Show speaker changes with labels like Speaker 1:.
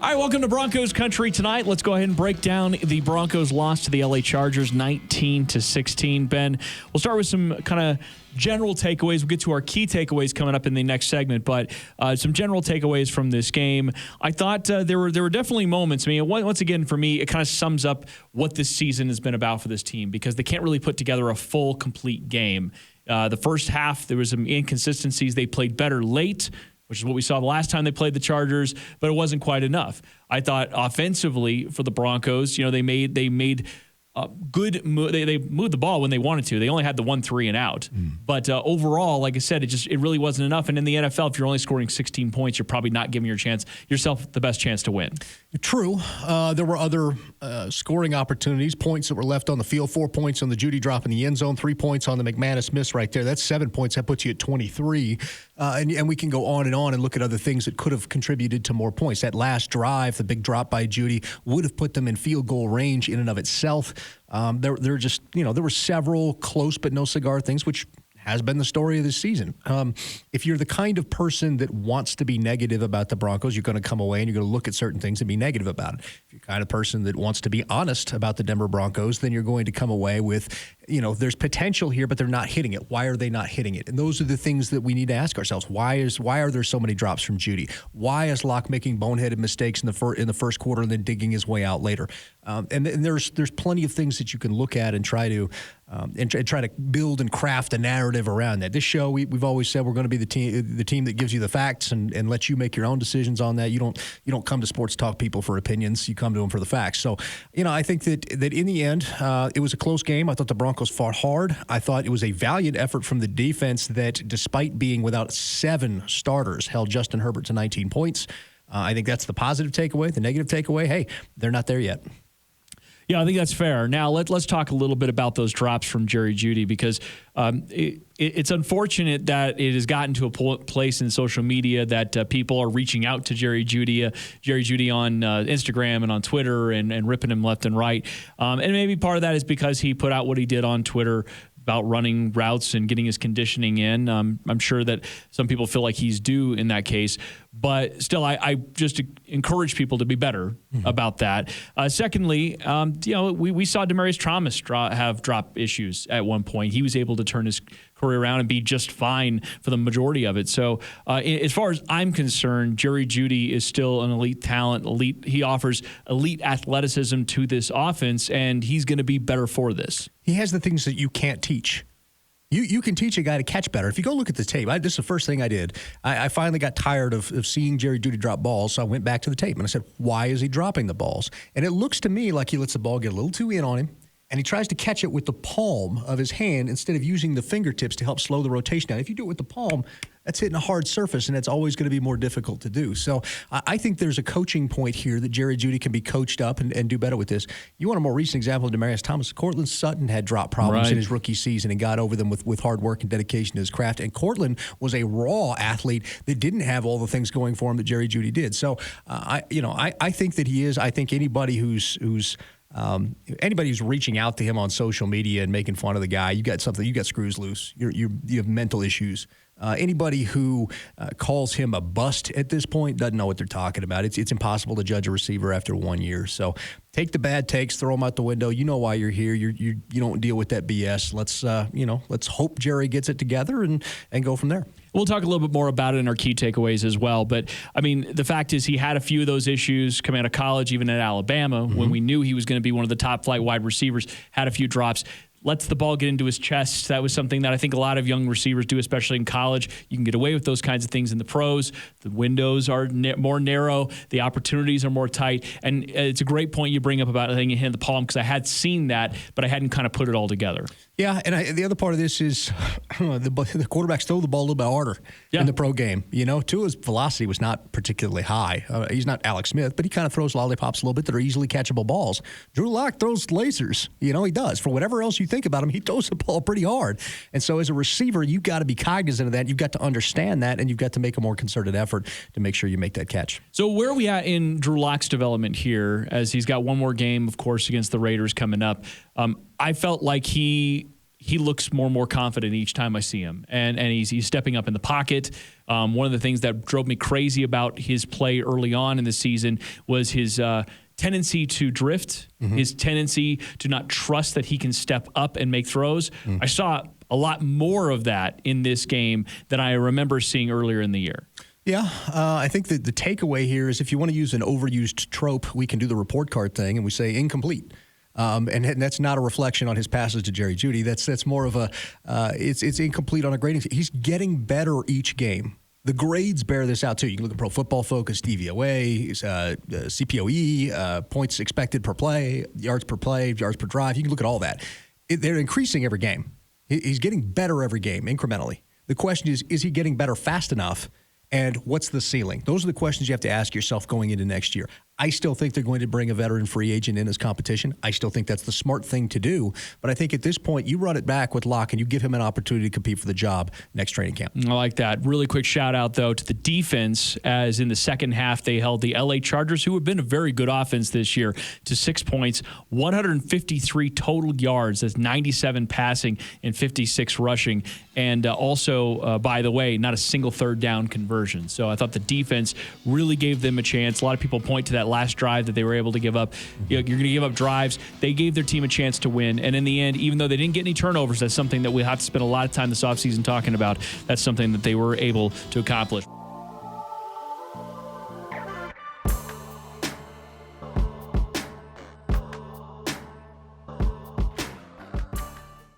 Speaker 1: All right, welcome to Broncos Country Tonight. Let's go ahead and break down the Broncos' loss to the LA Chargers, 19-16. Ben, we'll start with some kind of general takeaways. We'll get to our key takeaways coming up in the next segment, but some general takeaways from this game. I thought there were definitely moments. I mean, once again, for me, it kind of sums up what this season has been about for this team because they can't really put together a full, complete game. The first half, there was some inconsistencies. They played better late, which is what we saw the last time they played the Chargers, but it wasn't quite enough. I thought offensively for the Broncos, they made good move. They moved the ball when they wanted to. They only had the 1-3 and out. But overall, like I said, it really wasn't enough. And in the NFL, if you're only scoring 16 points, you're probably not giving yourself the best chance to win.
Speaker 2: True. There were other scoring opportunities, points that were left on the field. 4 points on the Jeudy drop in the end zone, 3 points on the McManus miss right there. That's 7 points. That puts you at 23. And we can go on and look at other things that could have contributed to more points. That last drive, the big drop by Jeudy, would have put them in field goal range in and of itself. There were several close but no cigar things, which has been the story of this season. If you're the kind of person that wants to be negative about the Broncos, you're going to come away and you're going to look at certain things and be negative about it. If you're the kind of person that wants to be honest about the Denver Broncos, then you're going to come away with, there's potential here, but they're not hitting it. Why are they not hitting it? And those are the things that we need to ask ourselves. Why are there so many drops from Jeudy? Why is Locke making boneheaded mistakes in the first quarter and then digging his way out later? And there's plenty of things that you can look at and try to try to build and craft a narrative around that. This show, we've always said we're going to be the team that gives you the facts and lets you make your own decisions on that. You don't come to sports talk people for opinions. You come to them for the facts. So, I think that in the end, it was a close game. I thought the Broncos fought hard. I thought it was a valiant effort from the defense that, despite being without 7 starters, held Justin Herbert to 19 points. I think that's the positive takeaway. The negative takeaway, hey, they're not there yet.
Speaker 1: Yeah, I think that's fair. Now, let's talk a little bit about those drops from Jerry Jeudy because it's unfortunate that it has gotten to a place in social media that people are reaching out to Jerry Jeudy on Instagram and on Twitter and ripping him left and right. And maybe part of that is because he put out what he did on Twitter about running routes and getting his conditioning in. I'm sure that some people feel like he's due in that case. But still, I just encourage people to be better about that. Secondly, we saw Demaryius Thomas have drop issues at one point. He was able to turn his career around and be just fine for the majority of it. So as far as I'm concerned, Jerry Jeudy is still an elite talent. He offers elite athleticism to this offense, and he's going to be better for this.
Speaker 2: He has the things that you can't teach. You can teach a guy to catch better. If you go look at the tape, this is the first thing I did. I finally got tired of seeing Jerry Jeudy drop balls, so I went back to the tape and I said, why is he dropping the balls? And it looks to me like he lets the ball get a little too in on him, and he tries to catch it with the palm of his hand instead of using the fingertips to help slow the rotation down. If you do it with the palm, that's hitting a hard surface, and it's always going to be more difficult to do. So I think there's a coaching point here that Jerry Jeudy can be coached up and do better with this. You want a more recent example of Demaryius Thomas? Cortland Sutton had drop problems in his rookie season and got over them with hard work and dedication to his craft. And Cortland was a raw athlete that didn't have all the things going for him that Jerry Jeudy did. So I think that he is. I think anybody who's reaching out to him on social media and making fun of the guy, you got screws loose. You have mental issues. Anybody who calls him a bust at this point doesn't know what they're talking about. It's impossible to judge a receiver after 1 year. So take the bad takes, throw them out the window. You know why you're here. You don't deal with that BS. Let's hope Jerry gets it together and go from there.
Speaker 1: We'll talk a little bit more about it in our key takeaways as well. But, I mean, the fact is he had a few of those issues coming out of college, even at Alabama, when we knew he was going to be one of the top flight wide receivers, had a few drops. Lets the ball get into his chest. That was something that I think a lot of young receivers do, especially in college. You can get away with those kinds of things in the pros. The windows are more narrow. The opportunities are more tight. And it's a great point you bring up about hitting it in the palm because I had seen that, but I hadn't kind of put it all together.
Speaker 2: Yeah, and the other part of this is the quarterbacks throw the ball a little bit harder in the pro game. Tua's velocity was not particularly high. He's not Alex Smith, but he kind of throws lollipops a little bit that are easily catchable balls. Drew Lock throws lasers. He does. For whatever else you think about him, he throws the ball pretty hard. And so as a receiver, you've got to be cognizant of that. You've got to understand that, and you've got to make a more concerted effort to make sure you make that catch.
Speaker 1: So where are we at in Drew Lock's development here as he's got one more game, of course, against the Raiders coming up? I felt like he he looks more and more confident each time I see him, and he's stepping up in the pocket. One of the things that drove me crazy about his play early on in the season was his tendency to drift, his tendency to not trust that he can step up and make throws. I saw a lot more of that in this game than I remember seeing earlier in the year.
Speaker 2: Yeah, I think that the takeaway here is if you want to use an overused trope, we can do the report card thing and we say incomplete. And that's not a reflection on his passes to Jerry Jeudy. That's more of a it's incomplete on a grading. He's getting better each game. The grades bear this out too. You can look at Pro Football Focus, DVOA, CPOE, points expected per play, yards per drive. You can look at all that. They're increasing every game. He's getting better every game incrementally. The question is he getting better fast enough? And what's the ceiling? Those are the questions you have to ask yourself going into next year. I still think they're going to bring a veteran free agent in as competition. I still think that's the smart thing to do. But I think at this point, you run it back with Locke and you give him an opportunity to compete for the job next training camp.
Speaker 1: I like that. Really quick shout out, though, to the defense, as in the second half, they held the LA Chargers, who have been a very good offense this year, to 6 points, 153 total yards. That's 97 passing and 56 rushing. And also, by the way, not a single third down conversion. So I thought the defense really gave them a chance. A lot of people point to that last drive that they were able to give up. You're going to give up drives. They gave their team a chance to win. And in the end, even though they didn't get any turnovers, that's something that we'll have to spend a lot of time this offseason talking about. That's something that they were able to accomplish.